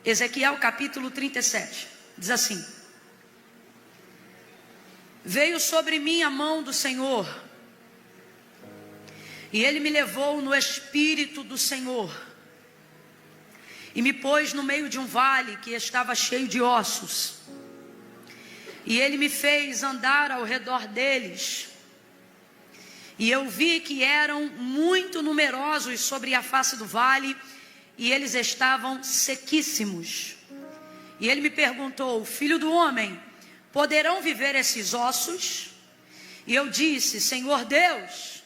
Ezequiel capítulo 37, diz assim: veio sobre mim a mão do Senhor, e Ele me levou no Espírito do Senhor, e me pôs no meio de um vale que estava cheio de ossos, e Ele me fez andar ao redor deles, e eu vi que eram muito numerosos sobre a face do vale, e eles estavam sequíssimos. E Ele me perguntou: filho do homem, poderão viver esses ossos? E eu disse: Senhor Deus,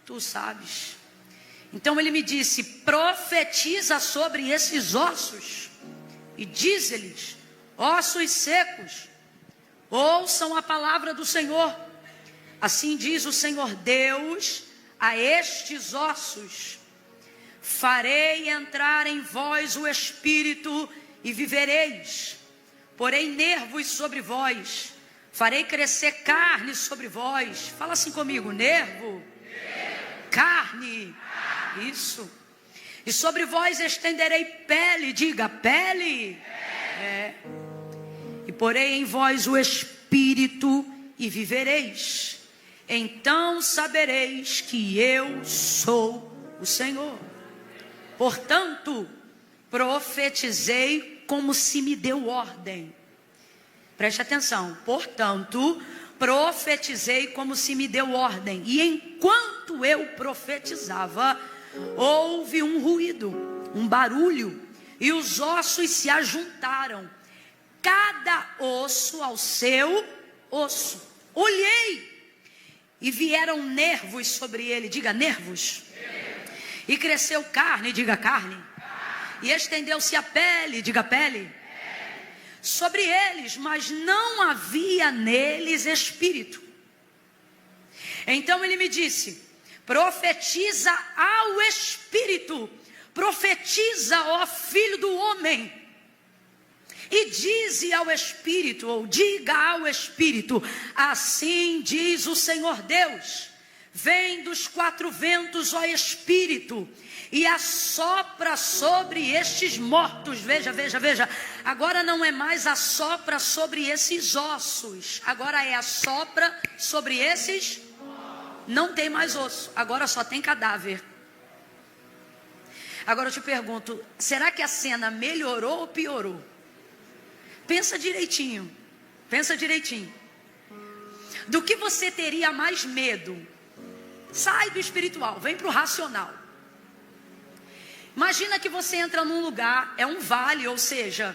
tu sabes. Então Ele me disse: profetiza sobre esses ossos, e diz-lhes: ossos secos, ouçam a palavra do Senhor. Assim diz o Senhor Deus a estes ossos: farei entrar em vós o Espírito e vivereis. Porei nervos sobre vós, farei crescer carne sobre vós. Fala assim comigo: nervo, carne. Isso. E sobre vós estenderei pele. Diga: pele. E porei em vós o Espírito e vivereis. Então sabereis que eu sou o Senhor. Portanto, profetizei como se me deu ordem. Preste atenção. Portanto, profetizei como se me deu ordem. E enquanto eu profetizava, houve um ruído, um barulho, e os ossos se ajuntaram, cada osso ao seu osso. Olhei, e vieram nervos sobre ele. Diga: nervos. E cresceu carne. Diga: carne. E estendeu-se a pele. Diga: pele. Sobre eles, mas não havia neles espírito. Então Ele me disse: profetiza ao Espírito, profetiza, ó filho do homem, e dize ao Espírito, ou diga ao Espírito: assim diz o Senhor Deus, vem dos quatro ventos, ó Espírito, e assopra sobre estes mortos. Veja, veja, veja, agora não é mais assopra sobre esses ossos, agora é assopra sobre esses. Não tem mais osso, agora só tem cadáver. Agora eu te pergunto, será que a cena melhorou ou piorou? Pensa direitinho, pensa direitinho. Do que você teria mais medo? Sai do espiritual, vem para o racional. Imagina que você entra num lugar, é um vale, ou seja,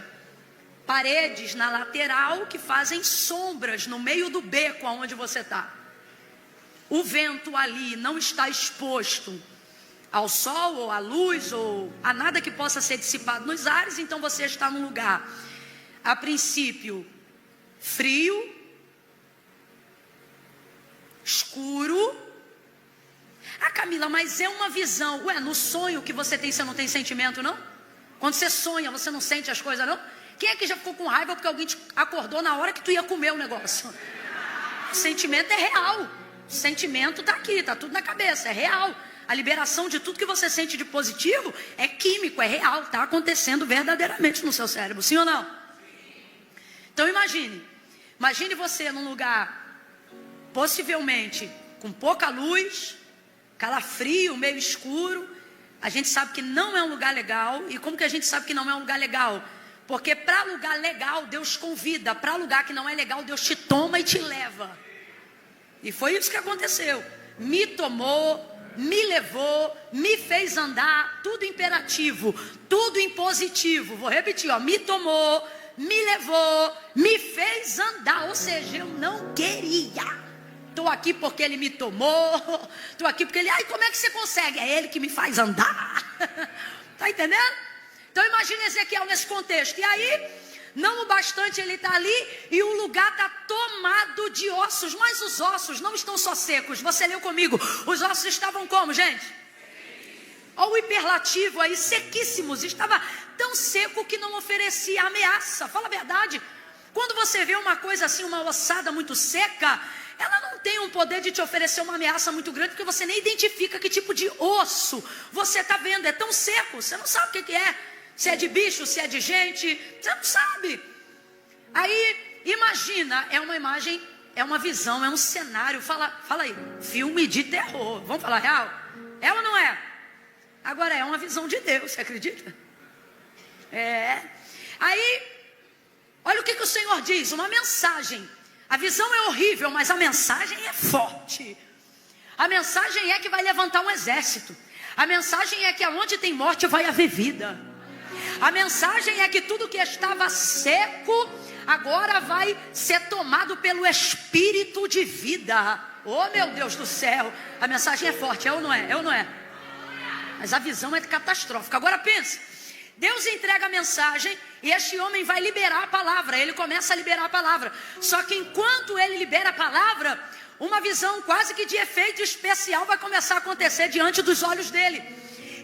paredes na lateral que fazem sombras no meio do beco aonde você está. O vento ali não está exposto ao sol ou à luz ou a nada que possa ser dissipado nos ares, então você está num lugar, a princípio, frio, escuro. Ah, Camila, mas é uma visão. Ué, no sonho que você tem, você não tem sentimento, não? Quando você sonha, você não sente as coisas, não? Quem é que já ficou com raiva porque alguém te acordou na hora que tu ia comer o negócio? O sentimento é real. O sentimento está aqui, está tudo na cabeça, é real. A liberação de tudo que você sente de positivo é químico, é real, está acontecendo verdadeiramente no seu cérebro, sim ou não? Então imagine você num lugar, possivelmente com pouca luz, calafrio, meio escuro. A gente sabe que não é um lugar legal. E como que a gente sabe que não é um lugar legal? Porque para lugar legal Deus convida, para lugar que não é legal Deus te toma e te leva. E foi isso que aconteceu. Me tomou, me levou, me fez andar, tudo imperativo, tudo impositivo. Vou repetir, ó, me tomou, me levou, me fez andar, ou seja, eu não queria. Estou aqui porque Ele me tomou, estou aqui porque Ele, ai, como é que você consegue? É Ele que me faz andar. Está entendendo? Então imagine Ezequiel nesse contexto. E aí, não o bastante ele está ali e o lugar está tomado de ossos. Mas os ossos não estão só secos. Você leu comigo, os ossos estavam como, gente? Olha o hiperlativo aí, sequíssimos. Estava tão seco que não oferecia ameaça. Fala a verdade. Quando você vê uma coisa assim, uma ossada muito seca, ela não tem um poder de te oferecer uma ameaça muito grande, porque você nem identifica que tipo de osso você está vendo. É tão seco, você não sabe o que é. Se é de bicho, se é de gente, você não sabe. Aí, imagina, é uma imagem, é uma visão, é um cenário. Fala aí, filme de terror. Vamos falar real? É ou não é? Agora é uma visão de Deus, você acredita? Aí, olha o que o Senhor diz, uma mensagem. A visão é horrível, mas a mensagem é forte. A mensagem é que vai levantar um exército. A mensagem é que aonde tem morte vai haver vida. A mensagem é que tudo que estava seco agora vai ser tomado pelo Espírito de vida. Oh, meu Deus do céu. A mensagem é forte, é ou não é? É ou não é? Mas a visão é catastrófica. Agora pensa, Deus entrega a mensagem e este homem vai liberar a palavra. Ele começa a liberar a palavra. Só que enquanto ele libera a palavra, uma visão quase que de efeito especial vai começar a acontecer diante dos olhos dele.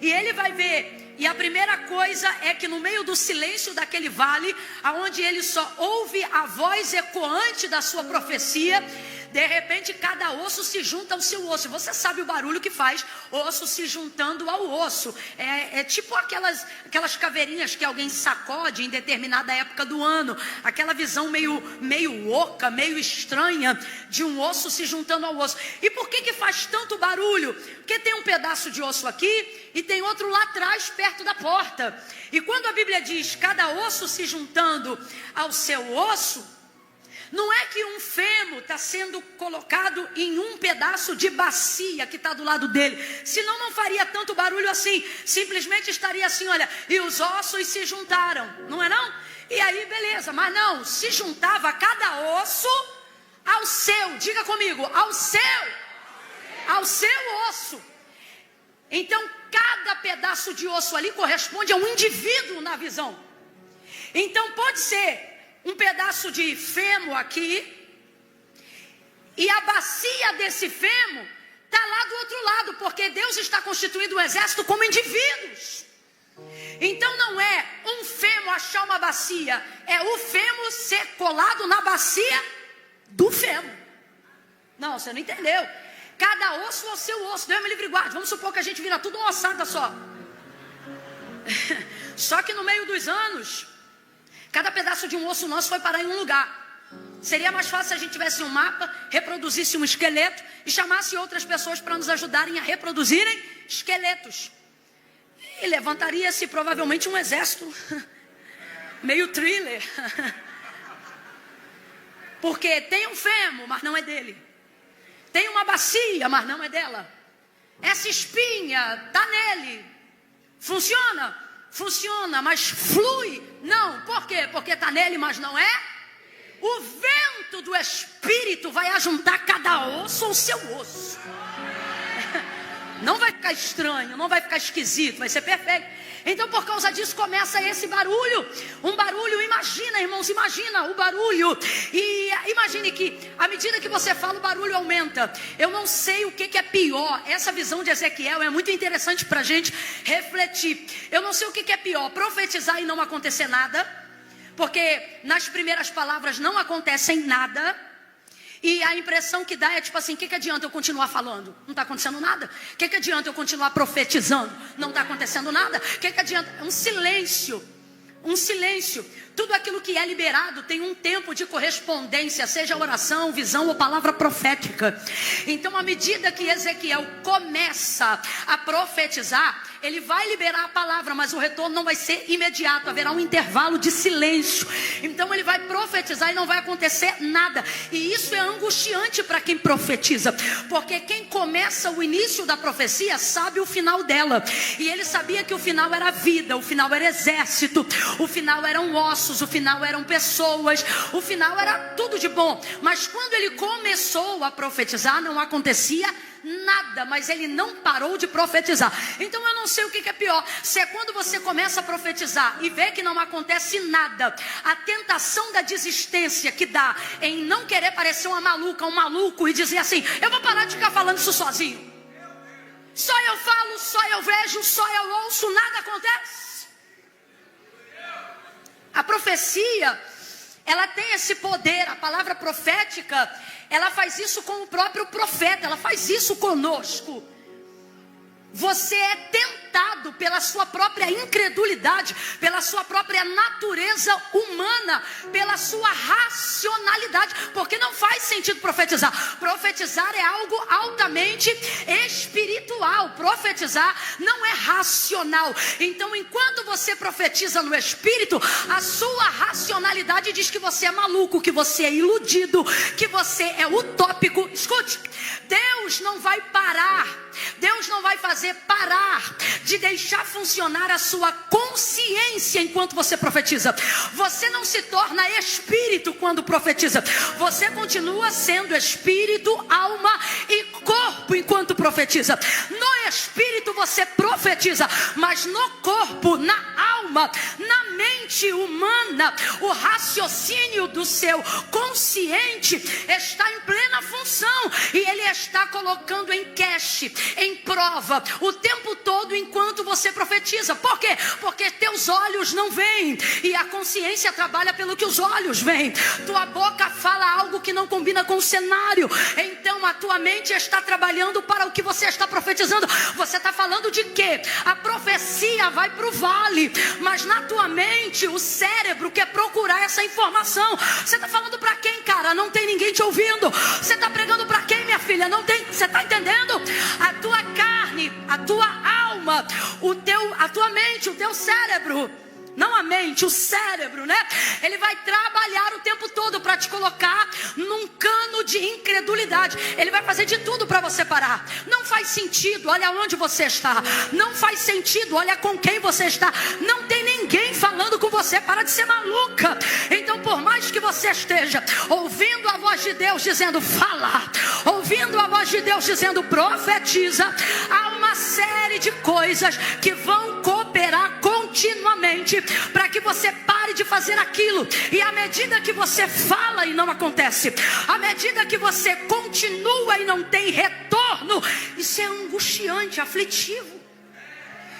E ele vai ver, e a primeira coisa é que no meio do silêncio daquele vale, aonde ele só ouve a voz ecoante da sua profecia, de repente cada osso se junta ao seu osso. Você sabe o barulho que faz osso se juntando ao osso. É tipo aquelas caveirinhas que alguém sacode em determinada época do ano. Aquela visão meio oca, meio estranha de um osso se juntando ao osso. E por que faz tanto barulho? Porque tem um pedaço de osso aqui e tem outro lá atrás, perto da porta. E quando a Bíblia diz cada osso se juntando ao seu osso, não é que um fêmur está sendo colocado em um pedaço de bacia que está do lado dele. Senão não faria tanto barulho assim. Simplesmente estaria assim, olha, e os ossos se juntaram. Não é não? E aí beleza, mas não, se juntava cada osso ao seu. Diga comigo, ao seu osso. Então cada pedaço de osso ali corresponde a um indivíduo na visão. Então pode ser um pedaço de fêmur aqui, e a bacia desse fêmur está lá do outro lado, porque Deus está constituindo o exército como indivíduos. Então não é um fêmur achar uma bacia, é o fêmur ser colado na bacia do fêmur. Não, você não entendeu. Cada osso ao seu osso, Deus me livre e guarde. Vamos supor que a gente vira tudo uma ossada só. Só que no meio dos anos, cada pedaço de um osso nosso foi parar em um lugar. Seria mais fácil se a gente tivesse um mapa, reproduzisse um esqueleto e chamasse outras pessoas para nos ajudarem a reproduzirem esqueletos. E levantaria-se provavelmente um exército meio thriller. Porque tem um fêmur, mas não é dele. Tem uma bacia, mas não é dela. Essa espinha está nele. Funciona? Funciona, mas flui? Não. Por quê? Porque está nele, mas não é? O vento do Espírito vai ajuntar cada osso ao seu osso. Não vai ficar estranho, não vai ficar esquisito, vai ser perfeito. Então por causa disso começa esse barulho. Um barulho, imagina irmãos, imagina o barulho. E imagine que à medida que você fala o barulho aumenta. Eu não sei o que é pior. Essa visão de Ezequiel é muito interessante para a gente refletir. Eu não sei o que é pior, profetizar e não acontecer nada. Porque nas primeiras palavras não acontecem nada. E a impressão que dá é tipo assim, o que adianta eu continuar falando? Não está acontecendo nada. O que adianta eu continuar profetizando? Não está acontecendo nada. O que adianta? É um silêncio. Um silêncio. Tudo aquilo que é liberado tem um tempo de correspondência, seja oração, visão ou palavra profética. Então, à medida que Ezequiel começa a profetizar, ele vai liberar a palavra, mas o retorno não vai ser imediato, haverá um intervalo de silêncio. Então ele vai profetizar e não vai acontecer nada. E isso é angustiante para quem profetiza, porque quem começa o início da profecia sabe o final dela. E ele sabia que o final era vida, o final era exército, o final eram ossos, o final eram pessoas, o final era tudo de bom. Mas quando ele começou a profetizar, não acontecia nada, mas ele não parou de profetizar. Então eu não sei o que é pior, se é quando você começa a profetizar e vê que não acontece nada, a tentação da desistência que dá em não querer parecer uma maluca, um maluco e dizer assim, eu vou parar de ficar falando isso sozinho, só eu falo, só eu vejo, só eu ouço, nada acontece. A profecia, ela tem esse poder, a palavra profética, ela faz isso com o próprio profeta, ela faz isso conosco. Você é tentado limitado pela sua própria incredulidade, pela sua própria natureza humana, pela sua racionalidade, porque não faz sentido profetizar. Profetizar é algo altamente espiritual. Profetizar não é racional. Então, enquanto você profetiza no espírito, a sua racionalidade diz que você é maluco, que você é iludido, que você é utópico. Escute, Deus não vai parar, Deus não vai fazer parar de deixar funcionar a sua consciência enquanto você profetiza. Você não se torna espírito quando profetiza. Você continua sendo espírito, alma e corpo enquanto profetiza. No espírito você profetiza, mas no corpo, na alma, na mente humana, o raciocínio do seu consciente está em plena função e ele está colocando em cache, em prova, o tempo todo enquanto você profetiza. Por quê? Porque teus olhos não veem e a consciência trabalha pelo que os olhos veem. Tua boca fala algo que não combina com o cenário, então a tua mente está trabalhando para o que você está profetizando. Você está falando de quê? A profecia vai para o vale, mas na tua mente o cérebro quer procurar essa informação. Você está falando para quem, cara? Não tem ninguém te ouvindo. Você está pregando para quem, minha filha? Não tem. Você está entendendo? A tua carne, a tua alma, a tua mente, o teu cérebro, não a mente, o cérebro, né? Ele vai trabalhar o tempo todo para te colocar num cano de incredulidade. Ele vai fazer de tudo para você parar. Não faz sentido, olha onde você está. Não faz sentido, olha com quem você está. Não tem ninguém falando com você, para de ser maluca. Então, por mais que você esteja ouvindo a voz de Deus dizendo fala, ouvindo a voz de Deus dizendo profetiza, há uma série de coisas que vão cooperar continuamente para que você pare de fazer aquilo. E à medida que você fala e não acontece, à medida que você continua e não tem retorno, isso é angustiante, aflitivo.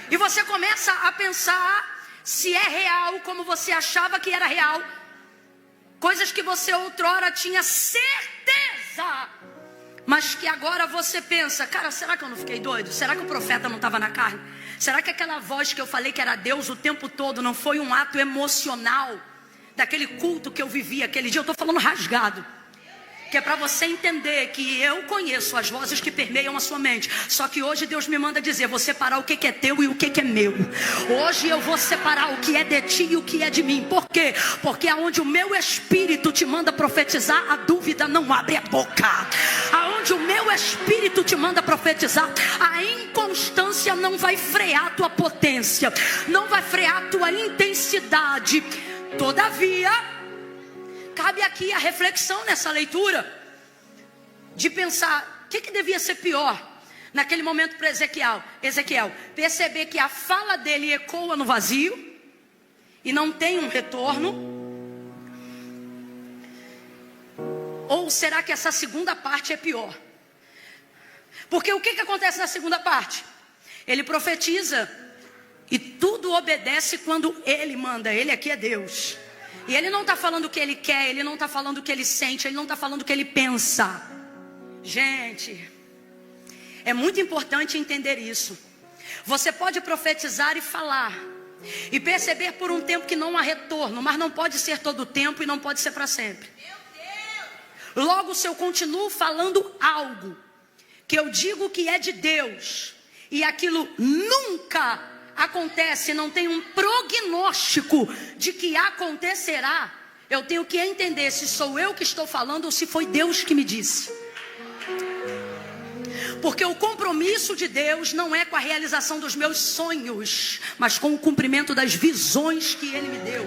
E você começa a pensar se é real como você achava que era real, coisas que você outrora tinha certeza, mas que agora você pensa, cara, será que eu não fiquei doido? Será que o profeta não estava na carne? Será que aquela voz que eu falei que era Deus o tempo todo não foi um ato emocional daquele culto que eu vivi aquele dia? Eu estou falando rasgado, que é para você entender que eu conheço as vozes que permeiam a sua mente. Só que hoje Deus me manda dizer, vou separar o que é teu e o que é meu. Hoje eu vou separar o que é de ti e o que é de mim. Por quê? Porque aonde o meu espírito te manda profetizar, a dúvida não abre a boca. Aonde o meu espírito te manda profetizar, a inconstância não vai frear a tua potência, não vai frear a tua intensidade. Todavia, cabe aqui a reflexão nessa leitura, de pensar, o que devia ser pior naquele momento para Ezequiel? Perceber que a fala dele ecoa no vazio e não tem um retorno? Ou será que essa segunda parte é pior? Porque o que acontece na segunda parte? Ele profetiza e tudo obedece quando ele manda. Ele aqui é Deus. E ele não está falando o que ele quer, ele não está falando o que ele sente, ele não está falando o que ele pensa. Gente, é muito importante entender isso. Você pode profetizar e falar, e perceber por um tempo que não há retorno, mas não pode ser todo o tempo e não pode ser para sempre. Logo, se eu continuo falando algo que eu digo que é de Deus, e aquilo nunca acontece, não tem um prognóstico de que acontecerá, eu tenho que entender se sou eu que estou falando ou se foi Deus que me disse. Porque o compromisso de Deus não é com a realização dos meus sonhos, mas com o cumprimento das visões que Ele me deu.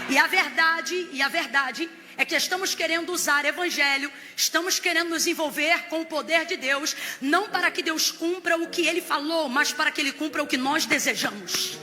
E a verdade é que estamos querendo usar evangelho, estamos querendo nos envolver com o poder de Deus, não para que Deus cumpra o que Ele falou, mas para que Ele cumpra o que nós desejamos.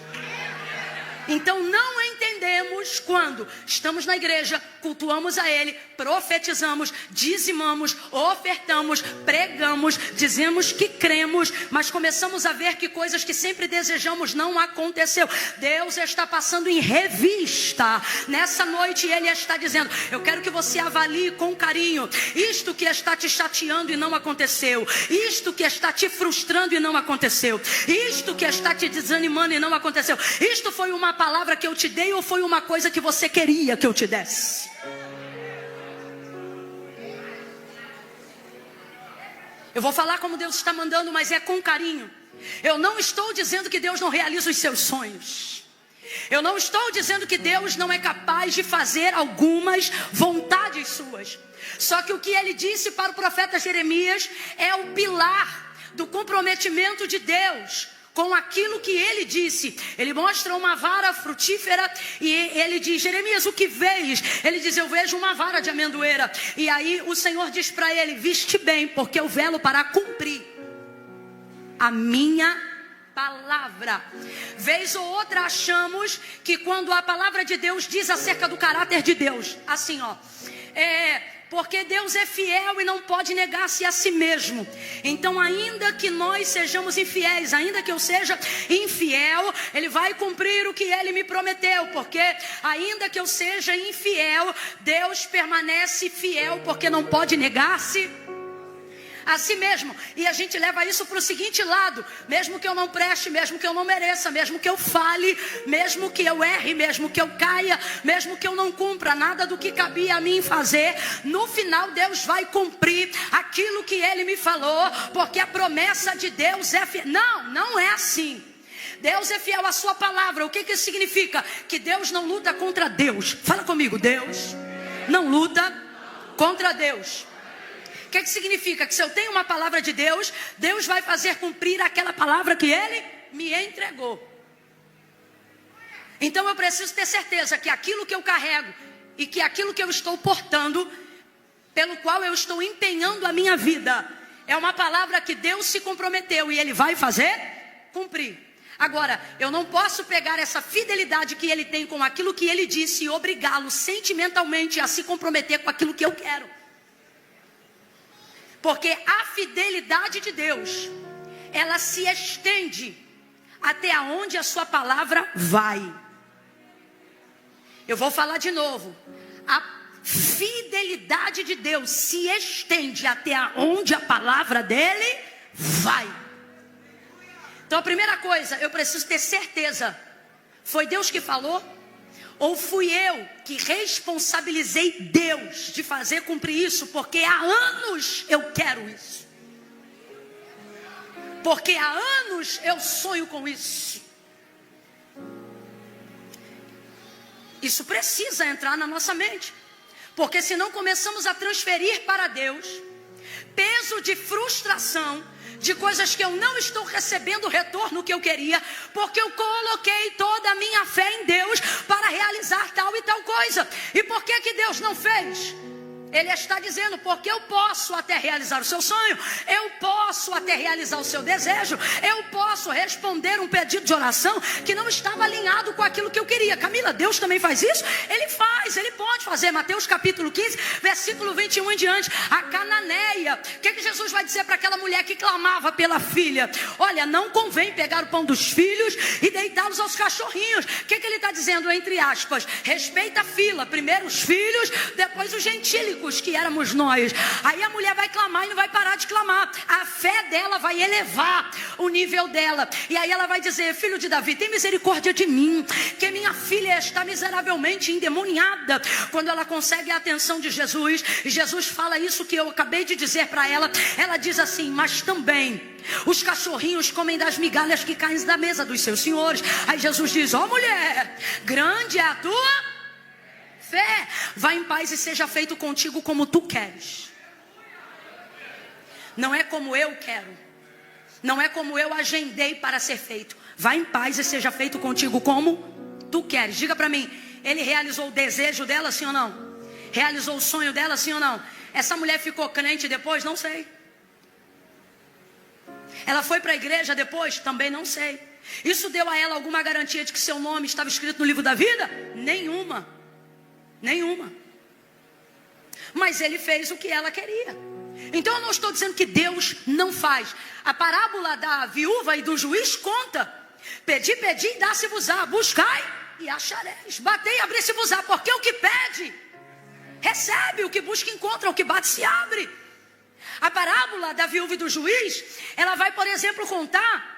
Então não entendemos quando estamos na igreja, cultuamos a Ele, profetizamos, dizimamos, ofertamos, pregamos, dizemos que cremos, mas começamos a ver que coisas que sempre desejamos não aconteceu. Deus está passando em revista. Nessa noite Ele está dizendo: eu quero que você avalie com carinho isto que está te chateando e não aconteceu, isto que está te frustrando e não aconteceu, isto que está te desanimando e não aconteceu. Isto foi uma palavra que eu te dei ou foi uma coisa que você queria que eu te desse? Eu vou falar como Deus está mandando, mas é com carinho. Eu não estou dizendo que Deus não realiza os seus sonhos. Eu não estou dizendo que Deus não é capaz de fazer algumas vontades suas. Só que o que ele disse para o profeta Jeremias é o pilar do comprometimento de Deus com aquilo que ele disse. Ele mostra uma vara frutífera e ele diz: Jeremias, o que vês? Ele diz: eu vejo uma vara de amendoeira. E aí o Senhor diz para ele: viste bem, porque eu velo para cumprir a minha palavra. Vez ou outra achamos que quando a palavra de Deus diz acerca do caráter de Deus, assim porque Deus é fiel e não pode negar-se a si mesmo. Então, ainda que nós sejamos infiéis, ainda que eu seja infiel, Ele vai cumprir o que Ele me prometeu. Porque ainda que eu seja infiel, Deus permanece fiel, porque não pode negar-se a si mesmo. E a gente leva isso para o seguinte lado: mesmo que eu não preste, mesmo que eu não mereça, mesmo que eu fale, mesmo que eu erre, mesmo que eu caia, mesmo que eu não cumpra nada do que cabia a mim fazer, no final Deus vai cumprir aquilo que Ele me falou, porque a promessa de Deus é fiel. Não é assim. Deus é fiel à sua palavra. O que isso significa? Que Deus não luta contra Deus. Fala comigo: Deus não luta contra Deus. O que significa? Que se eu tenho uma palavra de Deus, Deus vai fazer cumprir aquela palavra que Ele me entregou. Então eu preciso ter certeza que aquilo que eu carrego e que aquilo que eu estou portando, pelo qual eu estou empenhando a minha vida, é uma palavra que Deus se comprometeu e Ele vai fazer cumprir. Agora, eu não posso pegar essa fidelidade que Ele tem com aquilo que Ele disse e obrigá-lo sentimentalmente a se comprometer com aquilo que eu quero. Porque a fidelidade de Deus, ela se estende até aonde a sua palavra vai. Eu vou falar de novo. A fidelidade de Deus se estende até aonde a palavra dele vai. Então a primeira coisa, eu preciso ter certeza: foi Deus que falou? Ou fui eu que responsabilizei Deus de fazer cumprir isso? Porque há anos eu quero isso. Porque há anos eu sonho com isso. Isso precisa entrar na nossa mente. Porque senão começamos a transferir para Deus peso de frustração, de coisas que eu não estou recebendo o retorno que eu queria, porque eu coloquei toda a minha fé em Deus para realizar tal e tal coisa. E por que Deus não fez? Ele está dizendo: porque eu posso até realizar o seu sonho, eu posso até realizar o seu desejo, eu posso responder um pedido de oração que não estava alinhado com aquilo que eu queria. Camila, Deus também faz isso? Ele faz, Ele pode fazer. Mateus capítulo 15, versículo 21 em diante. A cananeia, o que Jesus vai dizer para aquela mulher que clamava pela filha? Olha, não convém pegar o pão dos filhos e deitá-los aos cachorrinhos. O que Ele está dizendo, entre aspas? Respeita a fila, primeiro os filhos, depois os gentílicos, que éramos nós. Aí a mulher vai clamar e não vai parar de clamar. A fé dela vai elevar o nível dela. E aí ela vai dizer: filho de Davi, tem misericórdia de mim, que minha filha está miseravelmente endemoniada. Quando ela consegue a atenção de Jesus, e Jesus fala isso que eu acabei de dizer para ela, ela diz assim: mas também os cachorrinhos comem das migalhas que caem da mesa dos seus senhores. Aí Jesus diz: ó mulher, grande é a tua fé, vai em paz e seja feito contigo como tu queres. Não é como eu quero, não é como eu agendei para ser feito. Vai em paz e seja feito contigo como tu queres. Diga para mim, Ele realizou o desejo dela, sim ou não? Realizou o sonho dela, sim ou não? Essa mulher ficou crente depois? Não sei. Ela foi para a igreja depois? Também não sei. Isso deu a ela alguma garantia de que seu nome estava escrito no livro da vida? Nenhuma. mas ele fez o que ela queria. Então eu não estou dizendo que Deus não faz. A parábola da viúva e do juiz conta: pedi, pedi e dá-se-vos-á, buscai e achareis, batei e abri-se-vos-á, porque o que pede, recebe, o que busca encontra, o que bate se abre. A parábola da viúva e do juiz, ela vai, por exemplo, contar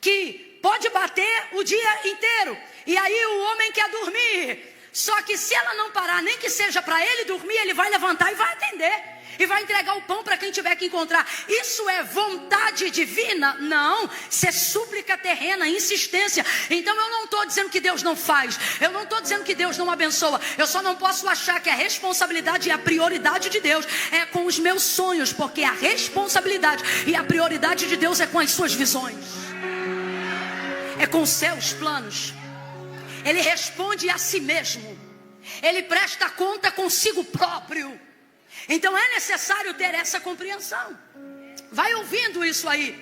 que pode bater o dia inteiro, e aí o homem quer dormir. Só que se ela não parar, nem que seja para ele dormir, ele vai levantar e vai atender. E vai entregar o pão para quem tiver que encontrar. Isso é vontade divina? Não, isso é súplica terrena, insistência. Então eu não estou dizendo que Deus não faz. Eu não estou dizendo que Deus não abençoa. Eu só não posso achar que a responsabilidade e a prioridade de Deus é com os meus sonhos. Porque a responsabilidade e a prioridade de Deus é com as suas visões, é com os seus planos. Ele responde a si mesmo. Ele presta conta consigo próprio. Então é necessário ter essa compreensão. Vai ouvindo isso aí.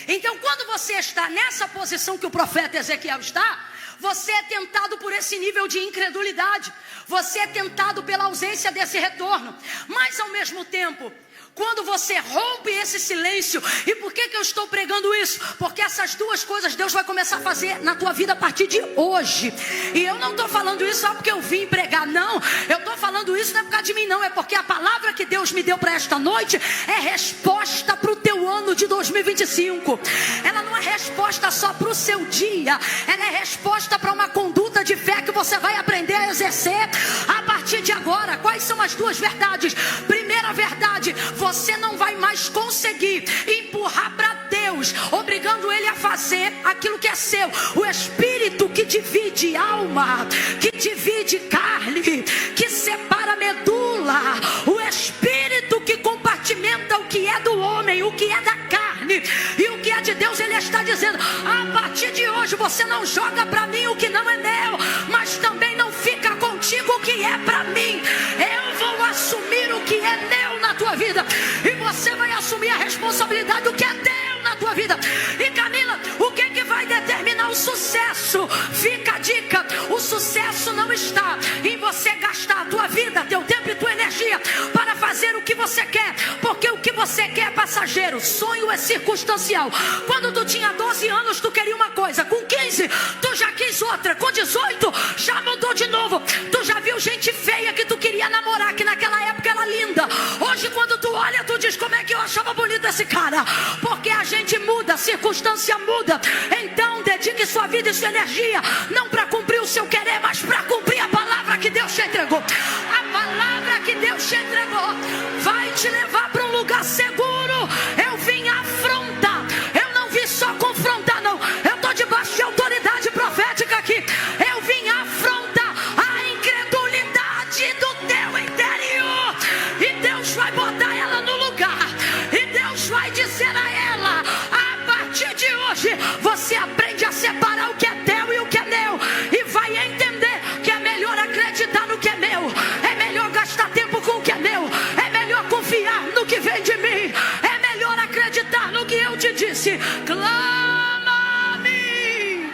Então quando você está nessa posição que o profeta Ezequiel está, você é tentado por esse nível de incredulidade. Você é tentado pela ausência desse retorno. Mas ao mesmo tempo, quando você rompe esse silêncio, e por que eu estou pregando isso? Porque essas duas coisas Deus vai começar a fazer na tua vida a partir de hoje. E eu não estou falando isso só porque eu vim pregar, não. Eu estou falando isso não é por causa de mim, não. É porque a palavra que Deus me deu para esta noite é resposta para o teu ano de 2025. Ela não é resposta só para o seu dia. Ela é resposta para uma conduta de fé que você vai aprender a exercer a partir de agora. Quais são as duas verdades? Primeira verdade: você não vai mais conseguir empurrar para Deus, obrigando Ele a fazer aquilo que é seu. O Espírito que divide alma, que divide carne, que separa a medula, o Espírito que compartimenta o que é do homem, o que é da carne e o que é de Deus. Ele está dizendo: a partir de hoje você não joga para mim o que não é meu, mas também não fica contigo o que é para mim. Eu vou assumir o que é meu na tua vida, e você vai assumir a responsabilidade do que é teu na tua vida. E Camila, o que vai determinar o sucesso? Fica a dica: o sucesso não está em você gastar a tua vida, teu tempo e tua energia para fazer o que você quer, porque o que você quer é passageiro. Sonho é circunstancial. Quando tu tinha 12 anos tu queria uma coisa, com 15 tu já quis outra, com 18 já mudou de novo. Tu já viu gente feia que tu queria namorar, que naquela época era linda. Hoje quando tu olha, tu diz: como é que eu achava bonito esse cara? Porque a gente muda, a circunstância muda. Então dedique sua vida e sua energia, não para cumprir o seu querer, mas para cumprir a palavra que Deus te entregou. A palavra que Deus te entregou vai te levar para um lugar seguro. Eu vim afrontar, eu não vim só confrontar, não. Eu estou debaixo de autoridade profética aqui. Eu vim afrontar a incredulidade do teu interior, e Deus vai botar ela no lugar, e Deus vai dizer a ela: a partir de hoje você aprende a separar o que é teu e o que é meu, e vai entender que é melhor acreditar no que é meu, é melhor gastar tempo com o que é meu, é melhor confiar no que vem de mim, é melhor acreditar no que eu te disse. Clama a mim,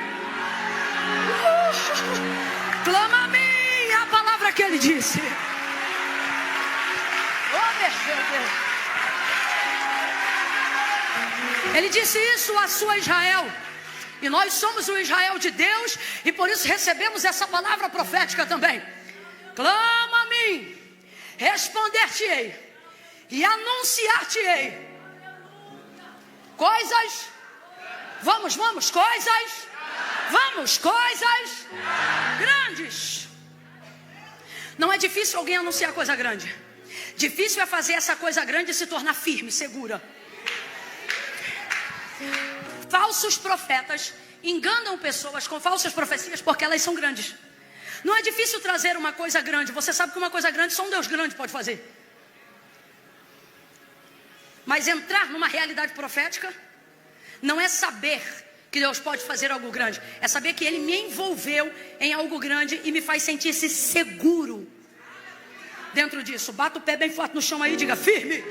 clama a mim, é a palavra que ele disse. Oh, meu Deus. Ele disse isso à sua Israel, e nós somos o Israel de Deus, e por isso recebemos essa palavra profética também. Clama a mim, responder-te-ei e anunciar-te-ei coisas. Vamos, coisas grandes. Não é difícil alguém anunciar coisa grande. Difícil é fazer essa coisa grande se tornar firme, segura. Falsos profetas enganam pessoas com falsas profecias porque elas são grandes. Não é difícil trazer uma coisa grande. Você sabe que uma coisa grande só um Deus grande pode fazer. Mas entrar numa realidade profética não é saber que Deus pode fazer algo grande, é saber que Ele me envolveu em algo grande e me faz sentir-se seguro dentro disso. Bata o pé bem forte no chão aí e diga: firme.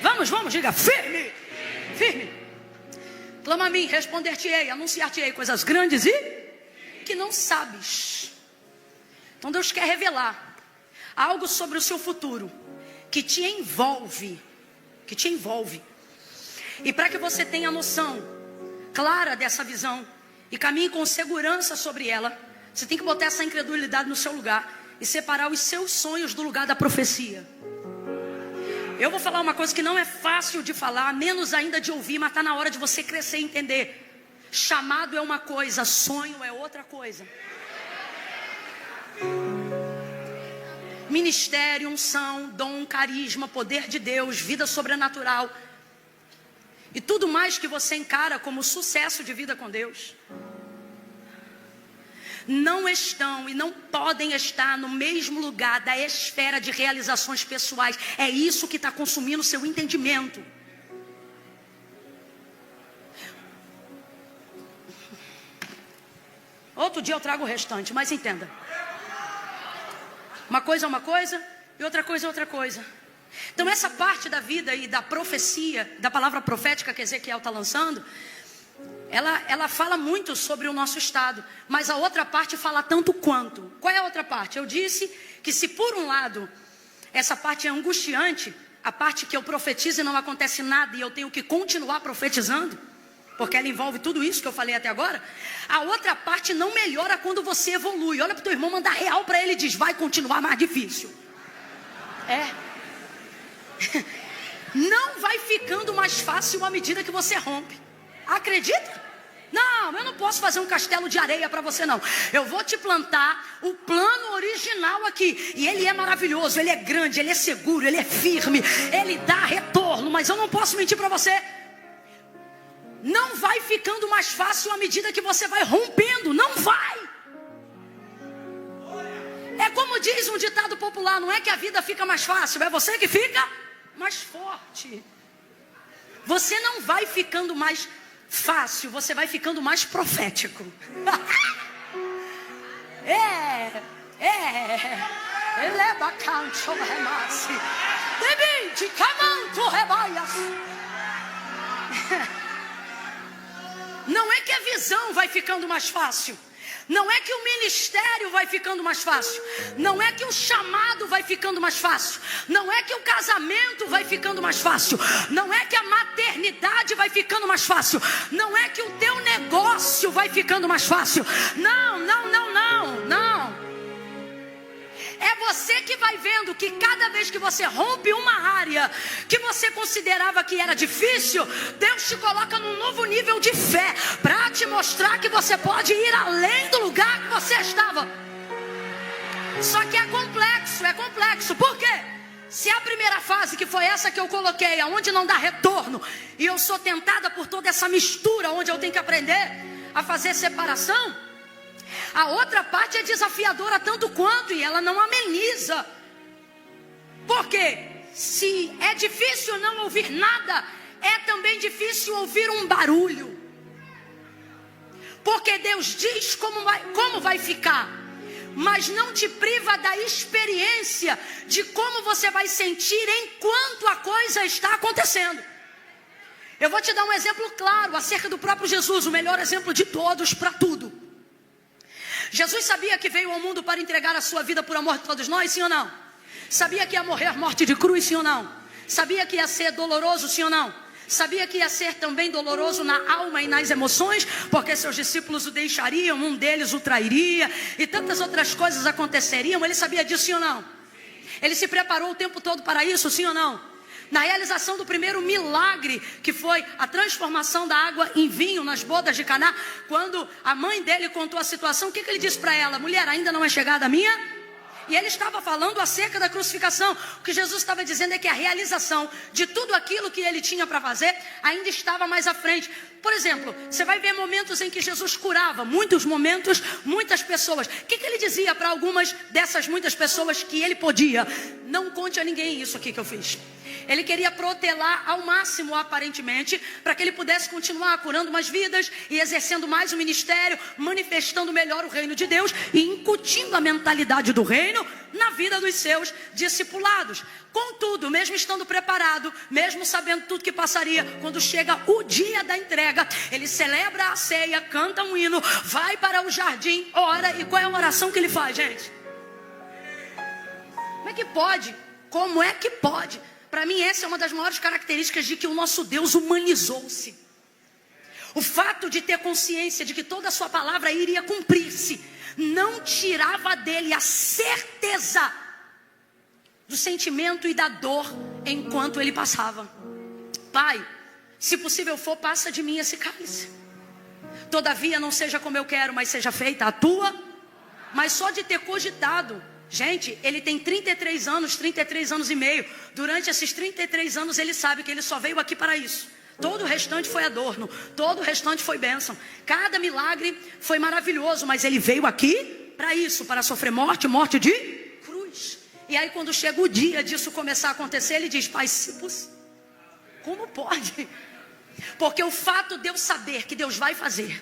Vamos, diga: firme, firme. Clama a mim, responder-te-ei, anunciar-te-ei coisas grandes e que não sabes. Então Deus quer revelar algo sobre o seu futuro que te envolve, E para que você tenha noção clara dessa visão e caminhe com segurança sobre ela, você tem que botar essa incredulidade no seu lugar e separar os seus sonhos do lugar da profecia. Eu vou falar uma coisa que não é fácil de falar, menos ainda de ouvir, mas está na hora de você crescer e entender. Chamado é uma coisa, sonho é outra coisa. Ministério, unção, dom, carisma, poder de Deus, vida sobrenatural e tudo mais que você encara como sucesso de vida com Deus, não estão e não podem estar no mesmo lugar da esfera de realizações pessoais. É isso que está consumindo o seu entendimento. Outro dia eu trago o restante, mas entenda. Uma coisa é uma coisa e outra coisa é outra coisa. Então essa parte da vida e da profecia, da palavra profética que Ezequiel está lançando, ela fala muito sobre o nosso estado, mas a outra parte fala tanto quanto. Qual é a outra parte? Eu disse que se por um lado essa parte é angustiante, a parte que eu profetizo e não acontece nada e eu tenho que continuar profetizando, porque ela envolve tudo isso que eu falei até agora, a outra parte não melhora quando você evolui. Olha para o teu irmão, manda real para ele e diz, vai continuar mais difícil. Não vai ficando mais fácil à medida que você rompe. Acredita? Não, eu não posso fazer um castelo de areia para você não. Eu vou te plantar o plano original aqui. E ele é maravilhoso, ele é grande, ele é seguro, ele é firme, ele dá retorno. Mas eu não posso mentir para você. Não vai ficando mais fácil à medida que você vai rompendo. Não vai. É como diz um ditado popular, não é que a vida fica mais fácil, é você que fica mais forte. Você não vai ficando mais fácil, você vai ficando mais profético. Ele é bacanto, remasse. Debite, camanto, rebaias. Não é que a visão vai ficando mais fácil. Não é que o ministério vai ficando mais fácil. Não é que o chamado vai ficando mais fácil. Não é que o casamento vai ficando mais fácil. Não é que a maternidade vai ficando mais fácil. Não é que o teu negócio vai ficando mais fácil. Não. É você que vai vendo que cada vez que você rompe uma área que você considerava que era difícil, Deus te coloca num novo nível de fé para te mostrar que você pode ir além do lugar que você estava. Só que é complexo. Por quê? Se a primeira fase, que foi essa que eu coloquei, aonde não dá retorno, e eu sou tentada por toda essa mistura, onde eu tenho que aprender a fazer separação, a outra parte é desafiadora tanto quanto, e ela não ameniza. Por quê? Se é difícil não ouvir nada, é também difícil ouvir um barulho. Porque Deus diz como vai ficar, mas não te priva da experiência de como você vai sentir enquanto a coisa está acontecendo. Eu vou te dar um exemplo claro acerca do próprio Jesus, o melhor exemplo de todos para tudo. Jesus sabia que veio ao mundo para entregar a sua vida por amor de todos nós, sim ou não? Sabia que ia morrer morte de cruz, sim ou não? Sabia que ia ser doloroso, sim ou não? Sabia que ia ser também doloroso na alma e nas emoções, porque seus discípulos o deixariam, um deles o trairia, e tantas outras coisas aconteceriam. Ele sabia disso, sim ou não? Ele se preparou o tempo todo para isso, sim ou não? Na realização do primeiro milagre, que foi a transformação da água em vinho nas bodas de Caná, quando a mãe dele contou a situação, o que ele disse para ela? Mulher, ainda não é chegada a minha? E ele estava falando acerca da crucificação. O que Jesus estava dizendo é que a realização de tudo aquilo que ele tinha para fazer ainda estava mais à frente. Por exemplo, você vai ver momentos em que Jesus curava, muitos momentos, muitas pessoas. O que ele dizia para algumas dessas muitas pessoas que ele podia? Não conte a ninguém isso aqui que eu fiz. Ele queria protelar ao máximo, aparentemente, para que ele pudesse continuar curando mais vidas e exercendo mais o ministério, manifestando melhor o reino de Deus e incutindo a mentalidade do reino na vida dos seus discipulados. Contudo, mesmo estando preparado, mesmo sabendo tudo que passaria, quando chega o dia da entrega, ele celebra a ceia, canta um hino, vai para o jardim, ora. E qual é a oração que ele faz, gente? Como é que pode? Como é que pode? Para mim essa é uma das maiores características de que o nosso Deus humanizou-se. O fato de ter consciência de que toda a sua palavra iria cumprir-se não tirava dele a certeza do sentimento e da dor enquanto ele passava. Pai, se possível for, passa de mim esse cálice. Todavia não seja como eu quero, mas seja feita a tua. Mas só de ter cogitado, gente, ele tem 33 anos e meio. Durante esses 33 anos ele sabe que ele só veio aqui para isso. Todo o restante foi adorno, todo o restante foi bênção. Cada milagre foi maravilhoso, mas ele veio aqui para isso, para sofrer morte de cruz. E aí quando chega o dia disso começar a acontecer, ele diz, Pai, se possível, como pode? Porque o fato de eu saber que Deus vai fazer,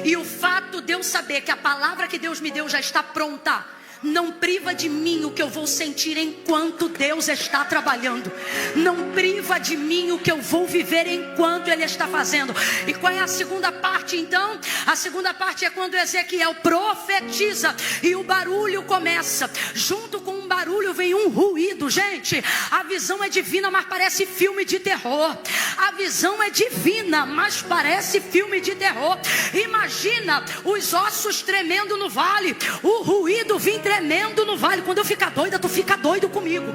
e o fato de eu saber que a palavra que Deus me deu já está pronta, não priva de mim o que eu vou sentir enquanto Deus está trabalhando. Não priva de mim o que eu vou viver enquanto Ele está fazendo. E qual é a segunda parte então? A segunda parte é quando Ezequiel profetiza e o barulho começa. Junto com um barulho vem um ruído. Gente, a visão é divina, mas parece filme de terror. A visão é divina, mas parece filme de terror. Imagina os ossos tremendo no vale, o ruído vindo tremendo no vale. Quando eu ficar doida, tu fica doido comigo.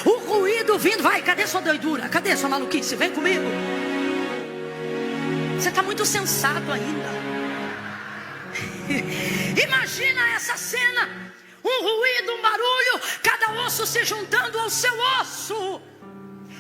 O ruído vindo, vai, cadê sua doidura? Cadê sua maluquice? Vem comigo. Você está muito sensato ainda. Imagina essa cena, um ruído, um barulho, cada osso se juntando ao seu osso.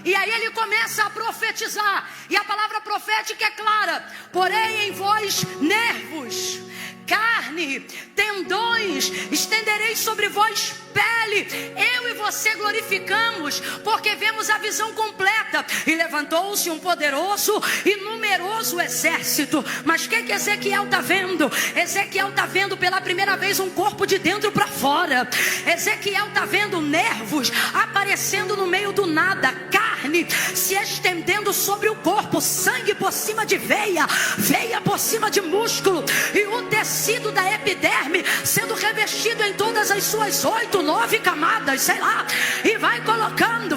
E aí ele começa a profetizar. E a palavra profética é clara: porém em vós nervos, carne, tendões, estenderei sobre vós pele. Eu e você glorificamos, porque vemos a visão completa. E levantou-se um poderoso e numeroso exército. Mas o que Ezequiel está vendo? Ezequiel está vendo pela primeira vez um corpo de dentro para fora. Ezequiel está vendo nervos aparecendo no meio do nada, carne se estendendo sobre o corpo, sangue por cima de veia, veia por cima de músculo, e o tecido da epiderme sendo revestido em todas as suas 8, 9 camadas, sei lá, e vai colocando.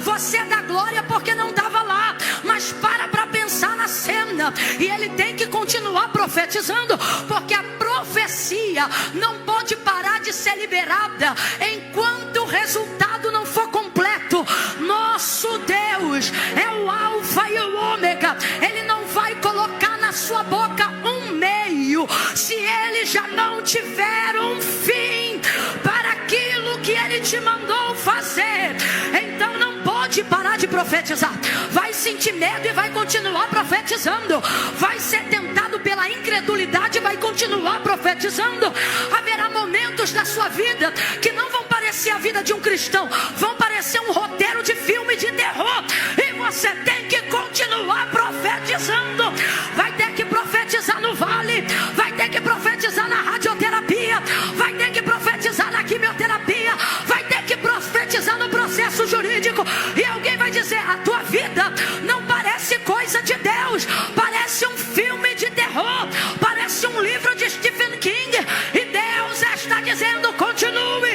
Você dá glória porque não estava lá, mas para pensar na cena. E ele tem que continuar profetizando, porque a profecia não pode parar de ser liberada enquanto o resultado não for completo. Nosso Deus é o alfa e o ômega. Ele não vai colocar na sua boca um meio, se ele já não tiver um fim para aquilo que ele te mandou fazer. Então não pode parar de profetizar. Vai sentir medo e vai continuar profetizando. Vai ser tentado pela incredulidade e vai continuar profetizando. Haverá momentos da sua vida que não vão parecer a vida de um cristão, vão parecer um roteiro de filme de terror, e você tem que continuar profetizando. Vai ter que profetizar no vale, vai ter que profetizar na radioterapia, vai ter que profetizar na quimioterapia, vai ter que profetizar no processo jurídico. E alguém vai dizer: a tua vida não parece coisa de Deus, parece um filme de terror, parece um livro de Stephen King. E Deus está dizendo: continue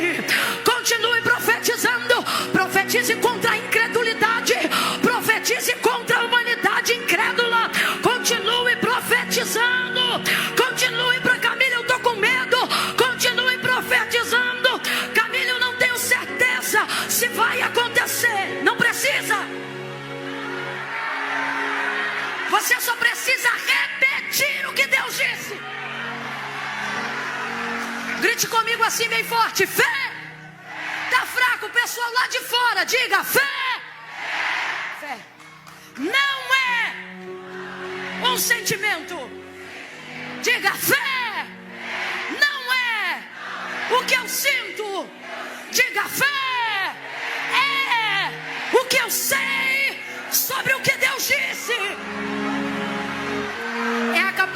profetizando. Profetize contra a incredulidade, profetize contra a humanidade incrédula. Continue profetizando, continue para Camila, eu estou com medo. Continue profetizando. Camila, eu não tenho certeza se vai acontecer. Não precisa. Você só precisa repetir o que Deus disse. Grite comigo assim bem forte: fé. Tá fraco, o pessoal lá de fora, diga: fé. Fé não é um sentimento. Diga: fé não é o que eu sinto. Diga: fé é o que eu sei sobre o que Deus disse.